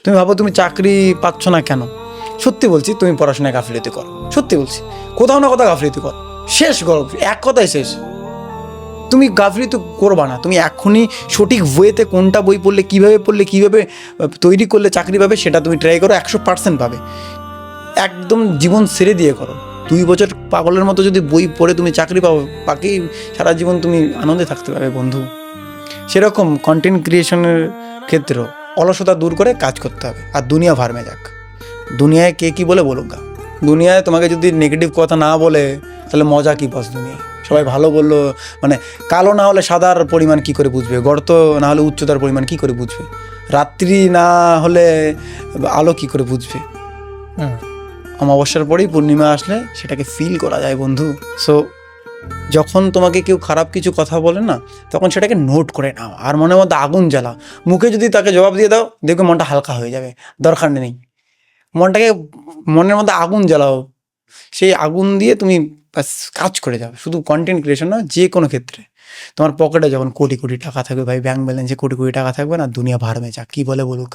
তুমি ভাবো তুমি চাকরি পাচ্ছ না কেন, সত্যি বলছি তুমি পড়াশোনায় গাফিলতি করো, সত্যি বলছি কোথাও না কোথাও গাফিলতি করো, শেষ গল্প, এক কথায় শেষ। তুমি গাফিলতি করবা না, তুমি এখনই সঠিক ওয়েতে কোনটা বই পড়লে কীভাবে তৈরি করলে চাকরি পাবে সেটা তুমি ট্রাই করো, 100% পাবে। একদম জীবন ছেড়ে দিয়ে করো। 2 বছর পাগলের মতো যদি বই পড়ে তুমি চাকরি পাও, বাকি সারা জীবন তুমি আনন্দে থাকতে পারবে বন্ধু। সেরকম কন্টেন্ট ক্রিয়েশনের ক্ষেত্রেও অলসতা দূর করে কাজ করতে হবে, আর দুনিয়া ভার্মে যাক। দুনিয়ায় কে কী বলে বলুক গা, দুনিয়ায় তোমাকে যদি নেগেটিভ কথা না বলে তাহলে মজা কী বস দুনিয়ায়। সবাই ভালো বললো, মানে কালো না হলে সাদার পরিমাণ কী করে বুঝবে, গর্ত না হলে উচ্চতার পরিমাণ কী করে বুঝবে, রাত্রি না হলে আলো কী করে বুঝবে। অমাবস্যার পরেই পূর্ণিমা আসলে সেটাকে ফিল করা যায় বন্ধু। সো যখন তোমাকে কেউ খারাপ কিছু কথা বলে না, তখন সেটাকে নোট করে নাও আর মনের মধ্যে আগুন জ্বালাও। মুখে যদি তাকে জবাব দিয়ে দাও, দেখবে মনটা হালকা হয়ে যাবে, দরকার নেই। মনের মধ্যে আগুন জ্বালাও, সেই আগুন দিয়ে তুমি ব্যাস কাজ করে যাও। শুধু কন্টেন্ট ক্রিয়েশন না, যে কোনো ক্ষেত্রে। তোমার পকেটে যখন কোটি কোটি টাকা থাকবে ভাই, ব্যাংক ব্যালেন্সে কোটি কোটি টাকা থাকবে না, দুনিয়া ভাড়মে যাক, কী বলে বলুক।